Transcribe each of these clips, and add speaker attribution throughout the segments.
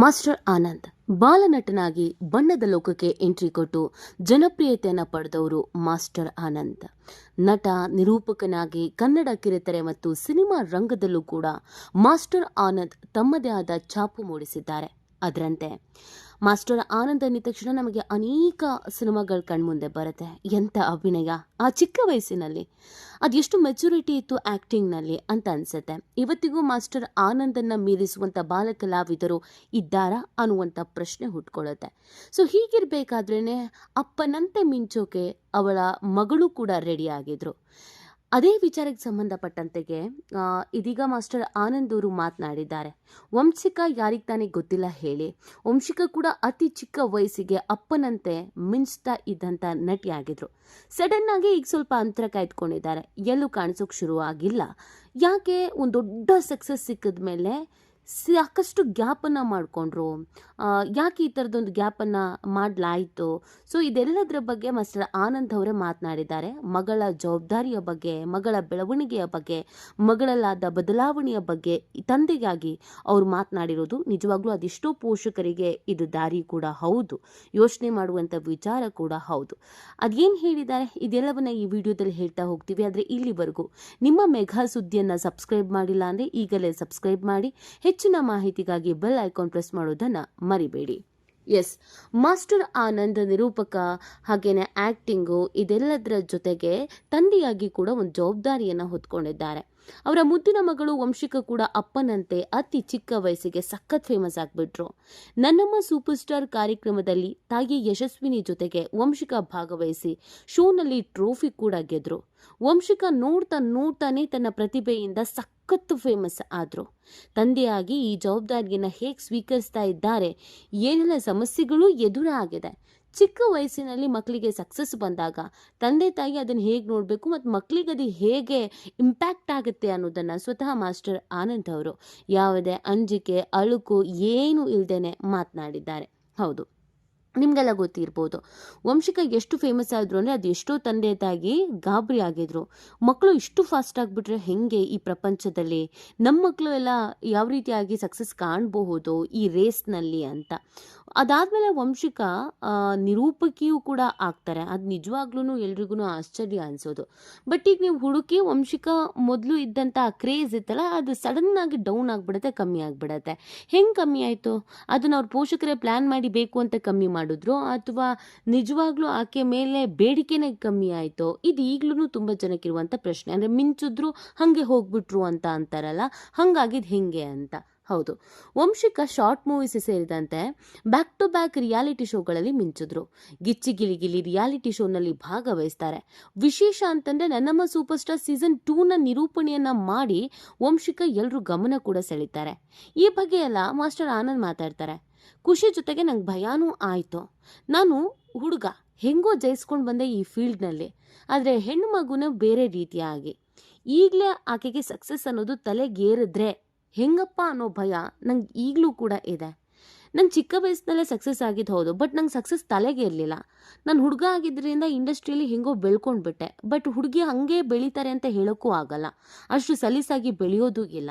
Speaker 1: Master Anand ಬಾಲನಟನಾಗಿ ಬಣ್ಣದ ಲೋಕಕ್ಕೆ entry ಕೊಟ್ಟು ಜನಪ್ರಿಯತೆಯನ್ನು ಪಡೆದವರು ಮಾಸ್ಟರ್ ಆನಂದ್. ನಟ, ನಿರೂಪಕನಾಗಿ ಕನ್ನಡ ಕಿರುತೆರೆ ಮತ್ತು ಸಿನಿಮಾ ರಂಗದಲ್ಲೂ ಕೂಡ ಮಾಸ್ಟರ್ ಆನಂದ್ ತಮ್ಮದೇ ಆದ ಛಾಪು ಮೂಡಿಸಿದ್ದಾರೆ. ಅದರಂತೆ ಮಾಸ್ಟರ್ ಆನಂದ್ ಅಂದಿದ ತಕ್ಷಣ ನಮಗೆ ಅನೇಕ ಸಿನಿಮಾಗಳ ಕಣ್ಮುಂದೆ ಬರುತ್ತೆ. ಎಂಥ ಅಭಿನಯ ಆ ಚಿಕ್ಕ ವಯಸ್ಸಿನಲ್ಲಿ, ಅದೆಷ್ಟು ಮೆಚುರಿಟಿ ಇತ್ತು ಆ್ಯಕ್ಟಿಂಗ್ನಲ್ಲಿ ಅಂತ ಅನಿಸುತ್ತೆ. ಇವತ್ತಿಗೂ ಮಾಸ್ಟರ್ ಆನಂದನ್ನು ಮೀರಿಸುವಂಥ ಬಾಲ ಕಲಾವಿದರು ಇದ್ದಾರಾ ಅನ್ನುವಂಥ ಪ್ರಶ್ನೆ ಹುಟ್ಕೊಳ್ಳುತ್ತೆ. ಸೊ ಹೀಗಿರಬೇಕಾದ್ರೇ ಅಪ್ಪನಂತೆ ಮಿಂಚೋಕೆ ಅವಳ ಮಗಳು ಕೂಡ ರೆಡಿ ಆಗಿದ್ರು. ಅದೇ ವಿಚಾರಕ್ಕೆ ಸಂಬಂಧಪಟ್ಟಂತೆಗೆ ಇದೀಗ ಮಾಸ್ಟರ್ ಆನಂದ್ ಅವರು ಮಾತನಾಡಿದ್ದಾರೆ. ವಂಶಿಕಾ ಯಾರಿಗೆ ತಾನೇ ಗೊತ್ತಿಲ್ಲ ಹೇಳಿ, ವಂಶಿಕಾ ಕೂಡ ಅತಿ ಚಿಕ್ಕ ವಯಸ್ಸಿಗೆ ಅಪ್ಪನಂತೆ ಮಿಂಚ್ತಾ ಇದ್ದಂಥ ನಟಿಯಾಗಿದ್ರು. ಸಡನ್ ಆಗಿ ಈಗ ಸ್ವಲ್ಪ ಅಂತರ ಕಾಯ್ದುಕೊಂಡಿದ್ದಾರೆ, ಎಲ್ಲೂ ಕಾಣಿಸೋಕೆ ಶುರು ಆಗಿಲ್ಲ. ಯಾಕೆ? ಒಂದು ದೊಡ್ಡ ಸಕ್ಸಸ್ ಸಿಕ್ಕಿದ ಮೇಲೆ ಸಾಕಷ್ಟು ಗ್ಯಾಪನ್ನು ಮಾಡಿಕೊಂಡ್ರು. ಯಾಕೆ ಈ ಥರದೊಂದು ಗ್ಯಾಪನ್ನು ಮಾಡಲಾಯಿತು? ಸೊ ಇದೆಲ್ಲದರ ಬಗ್ಗೆ ಮಾಸ್ಟರ್ ಆನಂದ್ ಅವರೇ ಮಾತನಾಡಿದ್ದಾರೆ. ಮಗಳ ಜವಾಬ್ದಾರಿಯ ಬಗ್ಗೆ, ಮಗಳ ಬೆಳವಣಿಗೆಯ ಬಗ್ಗೆ, ಮಗಳಲ್ಲಾದ ಬದಲಾವಣೆಯ ಬಗ್ಗೆ ತಂದೆಗಾಗಿ ಅವರು ಮಾತನಾಡಿರೋದು ನಿಜವಾಗ್ಲೂ ಅದೆಷ್ಟೋ ಪೋಷಕರಿಗೆ ಇದು ದಾರಿ ಕೂಡ ಹೌದು, ಯೋಚನೆ ಮಾಡುವಂಥ ವಿಚಾರ ಕೂಡ ಹೌದು. ಅದೇನು ಹೇಳಿದ್ದಾರೆ ಇದೆಲ್ಲವನ್ನ ಈ ವಿಡಿಯೋದಲ್ಲಿ ಹೇಳ್ತಾ ಹೋಗ್ತೀವಿ. ಆದರೆ ಇಲ್ಲಿವರೆಗೂ ನಿಮ್ಮ ಮೆಘಾ ಸುದ್ದಿಯನ್ನು ಸಬ್ಸ್ಕ್ರೈಬ್ ಮಾಡಿಲ್ಲ ಅಂದರೆ ಈಗಲೇ ಸಬ್ಸ್ಕ್ರೈಬ್ ಮಾಡಿ. ಹೆಚ್ಚಿನ ಮಾಹಿತಿಗಾಗಿ ಬೆಲ್ ಐಕಾನ್ ಪ್ರೆಸ್ ಮಾಡೋದನ್ನು ಮರಿಬೇಡಿ. ಎಸ್, ಮಾಸ್ಟರ್ ಆನಂದ್ ನಿರೂಪಕ ಹಾಗೇನೆ ಆ್ಯಕ್ಟಿಂಗು ಇದೆಲ್ಲದರ ಜೊತೆಗೆ ತಂದೆಯಾಗಿ ಕೂಡ ಒಂದು ಜವಾಬ್ದಾರಿಯನ್ನು ಹೊತ್ಕೊಂಡಿದ್ದಾರೆ. ಅವರ ಮುದ್ದಿನ ಮಗಳು ವಂಶಿಕಾ ಕೂಡ ಅಪ್ಪನಂತೆ ಅತಿ ಚಿಕ್ಕ ವಯಸ್ಸಿಗೆ ಸಖತ್ ಫೇಮಸ್ ಆಗಿಬಿಟ್ರು. ನನ್ನಮ್ಮ ಸೂಪರ್ ಸ್ಟಾರ್ ಕಾರ್ಯಕ್ರಮದಲ್ಲಿ ತಾಯಿ ಯಶಸ್ವಿನಿ ಜೊತೆಗೆ ವಂಶಿಕಾ ಭಾಗವಹಿಸಿ ಶೋನಲ್ಲಿ ಟ್ರೋಫಿ ಕೂಡ ಗೆದ್ರು. ವಂಶಿಕಾ ನೋಡ್ತಾನೆ ತನ್ನ ಪ್ರತಿಭೆಯಿಂದ ಸಖತ್ತು ಫೇಮಸ್ ಆದ್ರು. ತಂದೆಯಾಗಿ ಈ ಜವಾಬ್ದಾರಿಯನ್ನು ಹೇಗೆ ಸ್ವೀಕರಿಸ್ತಾ ಇದ್ದಾರೆ, ಏನೆಲ್ಲ ಸಮಸ್ಯೆಗಳು ಎದುರಾಗಿದೆ, ಚಿಕ್ಕ ವಯಸ್ಸಿನಲ್ಲಿ ಮಕ್ಕಳಿಗೆ ಸಕ್ಸಸ್ ಬಂದಾಗ ತಂದೆ ತಾಯಿ ಅದನ್ನು ಹೇಗೆ ನೋಡಬೇಕು ಮತ್ತು ಮಕ್ಕಳಿಗೆ ಅದು ಹೇಗೆ ಇಂಪ್ಯಾಕ್ಟ್ ಆಗುತ್ತೆ ಅನ್ನೋದನ್ನು ಸ್ವತಃ ಮಾಸ್ಟರ್ ಆನಂದ್ ಅವರು ಯಾವುದೇ ಅಂಜಿಕೆ ಅಳುಕು ಏನು ಇಲ್ಲದೇನೆ ಮಾತನಾಡಿದ್ದಾರೆ. ಹೌದು, ನಿಮಗೆಲ್ಲ ಗೊತ್ತಿರ್ಬೋದು ವಂಶಿಕಾ ಎಷ್ಟು ಫೇಮಸ್ ಆದರು ಅಂದರೆ ಅದು ಎಷ್ಟೋ ತಂದೆ ತಾಯಿ ಗಾಬರಿ ಆಗಿದ್ರು. ಮಕ್ಕಳು ಇಷ್ಟು ಫಾಸ್ಟ್ ಆಗಿಬಿಟ್ರೆ ಹೇಗೆ ಈ ಪ್ರಪಂಚದಲ್ಲಿ, ನಮ್ಮ ಮಕ್ಕಳು ಎಲ್ಲ ಯಾವ ರೀತಿಯಾಗಿ ಸಕ್ಸಸ್ ಕಾಣಬಹುದು ಈ ರೇಸ್ನಲ್ಲಿ ಅಂತ. ಅದಾದಮೇಲೆ ವಂಶಿಕಾ ನಿರೂಪಕಿಯೂ ಕೂಡ ಆಗ್ತಾರೆ. ಅದು ನಿಜವಾಗ್ಲೂ ಎಲ್ರಿಗೂ ಆಶ್ಚರ್ಯ ಅನಿಸೋದು. ಬಟ್ ಈಗ ನೀವು ಹುಡುಕಿ ವಂಶಿಕಾ ಮೊದಲು ಇದ್ದಂಥ ಕ್ರೇಜ್ ಇತ್ತಲ್ಲ, ಅದು ಸಡನ್ನಾಗಿ ಡೌನ್ ಆಗಿಬಿಡುತ್ತೆ, ಕಮ್ಮಿ ಆಗಿಬಿಡತ್ತೆ. ಹೆಂಗೆ ಕಮ್ಮಿ ಆಯಿತು? ಅದನ್ನು ಅವ್ರ ಪೋಷಕರೇ ಪ್ಲ್ಯಾನ್ ಮಾಡಿ ಬೇಕು ಅಂತ ಕಮ್ಮಿ ಮಾಡಿದ್ರು, ಅಥವಾ ನಿಜವಾಗ್ಲೂ ಆಕೆ ಮೇಲೆ ಬೇಡಿಕೆನೇ ಕಮ್ಮಿ ಆಯಿತು? ಇದು ಈಗಲೂ ತುಂಬ ಜನಕ್ಕಿರುವಂಥ ಪ್ರಶ್ನೆ. ಅಂದರೆ ಮಿಂಚಿದ್ರು ಹಾಗೆ ಹೋಗ್ಬಿಟ್ರು ಅಂತ ಅಂತಾರಲ್ಲ, ಹಂಗಾಗಿದ್ದು ಹೆಂಗೆ ಅಂತ. ಹೌದು, ವಂಶಿಕಾ ಶಾರ್ಟ್ ಮೂವೀಸ್ ಸೇರಿದಂತೆ ಬ್ಯಾಕ್ ಟು ಬ್ಯಾಕ್ ರಿಯಾಲಿಟಿ ಶೋಗಳಲ್ಲಿ ಮಿಂಚಿದ್ರು. ಗಿಚ್ಚಿ ಗಿಲಿ ರಿಯಾಲಿಟಿ ಶೋನಲ್ಲಿ ಭಾಗವಹಿಸ್ತಾರೆ. ವಿಶೇಷ ಅಂತಂದರೆ ನನ್ನಮ್ಮ ಸೂಪರ್ ಸ್ಟಾರ್ ಸೀಸನ್ 2ನ ನಿರೂಪಣೆಯನ್ನು ಮಾಡಿ ವಂಶಿಕಾ ಎಲ್ಲರೂ ಗಮನ ಕೂಡ ಸೆಳೀತಾರೆ. ಈ ಬಗ್ಗೆ ಎಲ್ಲ ಮಾಸ್ಟರ್ ಆನಂದ್ ಮಾತಾಡ್ತಾರೆ. ಖುಷಿ ಜೊತೆಗೆ ನಂಗೆ ಭಯಾನೂ ಆಯಿತು. ನಾನು ಹುಡುಗ ಹೆಂಗೋ ಜಯಿಸ್ಕೊಂಡು ಬಂದೆ ಈ ಫೀಲ್ಡ್ನಲ್ಲಿ, ಆದರೆ ಹೆಣ್ಣು ಮಗುನ ಬೇರೆ ರೀತಿಯಾಗಿ. ಈಗಲೇ ಆಕೆಗೆ ಸಕ್ಸಸ್ ಅನ್ನೋದು ತಲೆಗೇರಿದ್ರೆ ಹೆಂಗಪ್ಪ ಅನ್ನೋ ಭಯ ನಂಗೆ ಈಗಲೂ ಕೂಡ ಇದೆ. ನಂಗೆ ಚಿಕ್ಕ ವಯಸ್ಸಿನಲ್ಲೇ ಸಕ್ಸಸ್ ಆಗಿದ್ದು ಹೌದು, ಬಟ್ ನಂಗೆ ಸಕ್ಸಸ್ ತಲೆಗೆ ಇರಲಿಲ್ಲ. ನಾನು ಹುಡುಗ ಆಗಿದ್ದರಿಂದ ಇಂಡಸ್ಟ್ರಿಯಲ್ಲಿ ಹೆಂಗೋ ಬೆಳ್ಕೊಂಡ್ಬಿಟ್ಟೆ. ಬಟ್ ಹುಡುಗಿ ಹಾಗೆ ಬೆಳೀತಾರೆ ಅಂತ ಹೇಳೋಕ್ಕೂ ಆಗಲ್ಲ, ಅಷ್ಟು ಸಲೀಸಾಗಿ ಬೆಳೆಯೋದೂ ಇಲ್ಲ.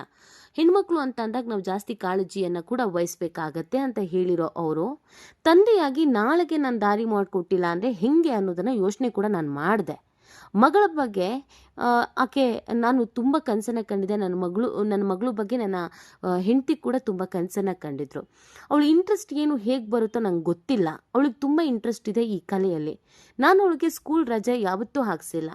Speaker 1: ಹೆಣ್ಮಕ್ಳು ಅಂತ ಅಂದಾಗ ನಾವು ಜಾಸ್ತಿ ಕಾಳಜಿಯನ್ನು ಕೂಡ ವಹಿಸ್ಬೇಕಾಗತ್ತೆ ಅಂತ ಹೇಳಿರೋ ಅವರು, ತಂದೆಯಾಗಿ ನಾಳೆಗೆ ನಾನು ದಾರಿ ಮಾಡಿಕೊಟ್ಟಿಲ್ಲ ಅಂದರೆ ಹೆಂಗೆ ಅನ್ನೋದನ್ನು ಯೋಚನೆ ಕೂಡ ನಾನು ಮಾಡಿದೆ. ಮಗಳ ಬಗ್ಗೆ ಆಕೆ ನಾನು ತುಂಬ ಕನಸನ್ನು ಕಂಡಿದ್ದೆ. ನನ್ನ ಮಗಳ ಬಗ್ಗೆ ನನ್ನ ಹೆಂಡತಿ ಕೂಡ ತುಂಬ ಕನಸನ್ನು ಕಂಡಿದ್ರು. ಅವಳ ಇಂಟ್ರೆಸ್ಟ್ ಏನು ಹೇಗೆ ಬರುತ್ತೋ ನಂಗೆ ಗೊತ್ತಿಲ್ಲ. ಅವಳಿಗೆ ತುಂಬ ಇಂಟ್ರೆಸ್ಟ್ ಇದೆ ಈ ಕಲೆಯಲ್ಲಿ. ನಾನು ಅವಳಿಗೆ ಸ್ಕೂಲ್ ರಜೆ ಯಾವತ್ತೂ ಹಾಕ್ಸಿಲ್ಲ.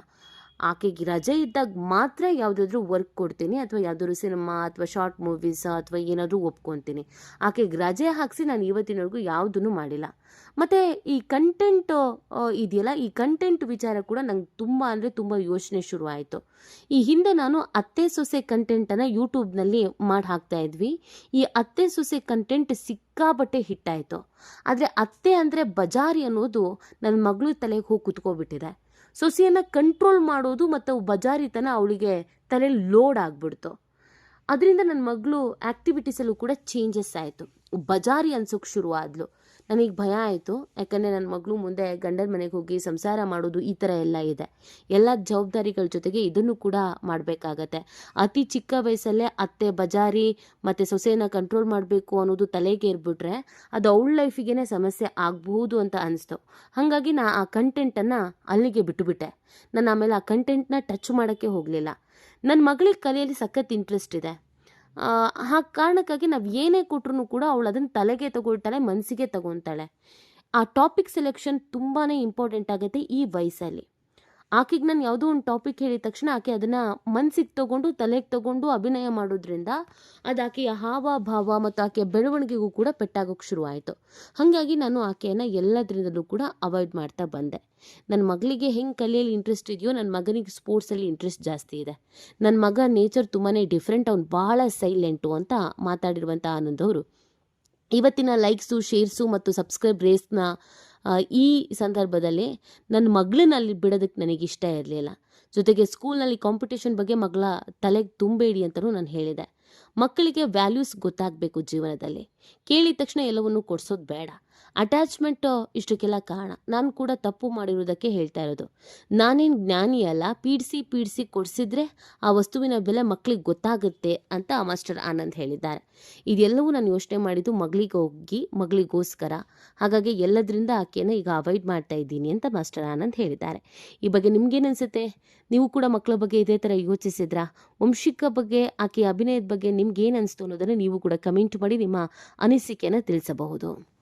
Speaker 1: ಆಕೆಗೆ ರಜೆ ಇದ್ದಾಗ ಮಾತ್ರ ಯಾವುದಾದ್ರೂ ವರ್ಕ್ ಕೊಡ್ತೀನಿ, ಅಥವಾ ಯಾವುದಾದ್ರು ಸಿನಿಮಾ ಅಥವಾ ಶಾರ್ಟ್ ಮೂವೀಸ್ ಅಥವಾ ಏನಾದರೂ ಒಪ್ಕೊತೀನಿ. ಆಕೆಗೆ ರಜೆ ಹಾಕಿಸಿ ನಾನು ಇವತ್ತಿನವರೆಗೂ ಯಾವುದೂ ಮಾಡಿಲ್ಲ. ಮತ್ತು ಈ ಕಂಟೆಂಟ್ ಇದೆಯಲ್ಲ, ಈ ಕಂಟೆಂಟ್ ವಿಚಾರ ಕೂಡ ನಂಗೆ ತುಂಬ ಅಂದರೆ ತುಂಬ ಯೋಚನೆ ಶುರು ಆಯಿತು. ಈ ಹಿಂದೆ ನಾನು ಅತ್ತೆ ಸೊಸೆ ಕಂಟೆಂಟನ್ನು ಯೂಟ್ಯೂಬ್ನಲ್ಲಿ ಮಾಡಿ ಹಾಕ್ತಾ ಇದ್ವಿ. ಈ ಅತ್ತೆ ಸೊಸೆ ಕಂಟೆಂಟ್ ಸಿಕ್ಕಾಬಟ್ಟೆ ಹಿಟ್ಟಾಯಿತು. ಆದರೆ ಅತ್ತೆ ಅಂದರೆ ಬಜಾರಿ ಅನ್ನೋದು ನನ್ನ ಮಗಳು ತಲೆಗೆ ಹೋಗಿ ಕುತ್ಕೊಬಿಟ್ಟಿದೆ. ಸೊಸೆಯನ್ನು ಕಂಟ್ರೋಲ್ ಮಾಡೋದು ಮತ್ತು ಬಜಾರಿತನ ಅವಳಿಗೆ ತಲೆ ಲೋಡ್ ಆಗಿಬಿಡ್ತು. ಅದರಿಂದ ನನ್ನ ಮಗಳು ಆ್ಯಕ್ಟಿವಿಟೀಸಲ್ಲೂ ಕೂಡ ಚೇಂಜಸ್ ಆಯಿತು. ಬಜಾರಿ ಅನ್ಸೋಕ್ಕೆ ಶುರು ಆದ್ಲು. ನನಗೆ ಭಯ ಆಯಿತು, ಯಾಕಂದರೆ ನನ್ನ ಮಗಳು ಮುಂದೆ ಗಂಡನ ಮನೆಗೆ ಹೋಗಿ ಸಂಸಾರ ಮಾಡೋದು ಈ ಥರ ಎಲ್ಲ ಇದೆ. ಎಲ್ಲ ಜವಾಬ್ದಾರಿಗಳ ಜೊತೆಗೆ ಇದನ್ನು ಕೂಡ ಮಾಡಬೇಕಾಗತ್ತೆ. ಅತಿ ಚಿಕ್ಕ ವಯಸ್ಸಲ್ಲೇ ಅತ್ತೆ ಬಜಾರಿ ಮತ್ತು ಸೊಸೆನ ಕಂಟ್ರೋಲ್ ಮಾಡಬೇಕು ಅನ್ನೋದು ತಲೆಗೆ ಏರ್ಬಿಟ್ರೆ ಅದು ಅವಳ ಲೈಫಿಗೇ ಸಮಸ್ಯೆ ಆಗಬಹುದು ಅಂತ ಅನಿಸ್ತು. ಹಾಗಾಗಿ ನಾ ಆ ಕಂಟೆಂಟನ್ನು ಅಲ್ಲಿಗೆ ಬಿಟ್ಟುಬಿಟ್ಟೆ. ನಾನು ಆಮೇಲೆ ಆ ಕಂಟೆಂಟ್ನ ಟಚ್ ಮಾಡೋಕ್ಕೆ ಹೋಗಲಿಲ್ಲ. ನನ್ನ ಮಗಳಿಗೆ ಕಲಿಯಲ್ಲಿ ಸಖತ್ ಇಂಟ್ರೆಸ್ಟ್ ಇದೆ. ಆ ಕಾರಣಕ್ಕಾಗಿ ನಾವು ಏನೇ ಕೊಟ್ರೂ ಕೂಡ ಅವಳು ಅದನ್ನು ತಲೆಗೆ ತಗೊಳ್ತಾಳೆ, ಮನಸ್ಸಿಗೆ ತಗೊತಾಳೆ. ಆ ಟಾಪಿಕ್ ಸೆಲೆಕ್ಷನ್ ತುಂಬಾ ಇಂಪಾರ್ಟೆಂಟ್ ಆಗುತ್ತೆ ಈ ವಯಸ್ಸಲ್ಲಿ. ಆಕೆಗೆ ನಾನು ಯಾವುದೋ ಒಂದು ಟಾಪಿಕ್ ಹೇಳಿದ ತಕ್ಷಣ ಆಕೆ ಅದನ್ನು ಮನಸ್ಸಿಗೆ ತಗೊಂಡು ತಲೆಗೆ ತಗೊಂಡು ಅಭಿನಯ ಮಾಡೋದ್ರಿಂದ ಅದು ಆಕೆಯ ಹಾವಭಾವ ಮತ್ತು ಆಕೆಯ ಬೆಳವಣಿಗೆಗೂ ಕೂಡ ಪೆಟ್ಟಾಗೋಕ್ಕೆ ಶುರುವಾಯಿತು. ಹಾಗಾಗಿ ನಾನು ಆಕೆಯನ್ನು ಎಲ್ಲದರಿಂದಲೂ ಕೂಡ ಅವಾಯ್ಡ್ ಮಾಡ್ತಾ ಬಂದೆ. ನನ್ನ ಮಗಳಿಗೆ ಹೆಂಗೆ ಕಲಿಯಲ್ಲಿ ಇಂಟ್ರೆಸ್ಟ್ ಇದೆಯೋ ನನ್ನ ಮಗನಿಗೆ ಸ್ಪೋರ್ಟ್ಸಲ್ಲಿ ಇಂಟ್ರೆಸ್ಟ್ ಜಾಸ್ತಿ ಇದೆ. ನನ್ನ ಮಗ ನೇಚರ್ ತುಂಬಾ ಡಿಫ್ರೆಂಟ್, ಅವ್ನು ಭಾಳ ಸೈಲೆಂಟು ಅಂತ ಮಾತಾಡಿರುವಂಥ ಆನಂದ್ ಅವರು ಇವತ್ತಿನ ಲೈಕ್ಸು, ಶೇರ್ಸು ಮತ್ತು ಸಬ್ಸ್ಕ್ರೈಬ್ ರೇಸ್ನ ಈ ಸಂದರ್ಭದಲ್ಲಿ ನನ್ನ ಮಗಳನ್ನ ಅಲ್ಲಿ ಬಿಡೋದಕ್ಕೆ ನನಗಿಷ್ಟ ಇರಲಿಲ್ಲ. ಜೊತೆಗೆ ಸ್ಕೂಲ್ನಲ್ಲಿ ಕಾಂಪಿಟೇಷನ್ ಬಗ್ಗೆ ಮಗಳ ತಲೆಗೆ ತುಂಬಬೇಡಿ ಅಂತಲೂ ನಾನು ಹೇಳಿದೆ. ಮಕ್ಕಳಿಗೆ ವ್ಯಾಲ್ಯೂಸ್ ಗೊತ್ತಾಗಬೇಕು ಜೀವನದಲ್ಲಿ. ಕೇಳಿದ ತಕ್ಷಣ ಎಲ್ಲವನ್ನೂ ಕೊಡಿಸೋದು ಬೇಡ. ಅಟ್ಯಾಚ್ಮೆಂಟ್ ಇಷ್ಟಕ್ಕೆಲ್ಲ ಕಾರಣ. ನಾನು ಕೂಡ ತಪ್ಪು ಮಾಡಿರೋದಕ್ಕೆ ಹೇಳ್ತಾ ಇರೋದು. ನಾನೇನು ಜ್ಞಾನಿ ಅಲ್ಲ. ಪೀಡಿಸಿ ಕೊಡಿಸಿದ್ರೆ ಆ ವಸ್ತುವಿನ ಬೆಲೆ ಮಕ್ಕಳಿಗೆ ಗೊತ್ತಾಗುತ್ತೆ ಅಂತ ಮಾಸ್ಟರ್ ಆನಂದ್ ಹೇಳಿದ್ದಾರೆ. ಇದೆಲ್ಲವೂ ನಾನು ಯೋಚನೆ ಮಾಡಿದ್ದು ಮಗಳಿಗೋಸ್ಕರ. ಹಾಗಾಗಿ ಎಲ್ಲದರಿಂದ ಆಕೆಯನ್ನು ಈಗ ಅವಾಯ್ಡ್ ಮಾಡ್ತಾ ಇದ್ದೀನಿ ಅಂತ ಮಾಸ್ಟರ್ ಆನಂದ್ ಹೇಳಿದ್ದಾರೆ. ಈ ಬಗ್ಗೆ ನಿಮ್ಗೇನು ಅನಿಸುತ್ತೆ? ನೀವು ಕೂಡ ಮಕ್ಕಳ ಬಗ್ಗೆ ಇದೇ ಥರ ಯೋಚಿಸಿದ್ರಾ? ವಂಶಿಕ ಬಗ್ಗೆ, ಆಕೆಯ ಅಭಿನಯದ ಬಗ್ಗೆ ನಿಮ್ಗೇನು ಅನಿಸ್ತು ಅನ್ನೋದನ್ನು ನೀವು ಕೂಡ ಕಮೆಂಟ್ ಮಾಡಿ ನಿಮ್ಮ ಅನಿಸಿಕೆಯನ್ನು ತಿಳಿಸಬಹುದು.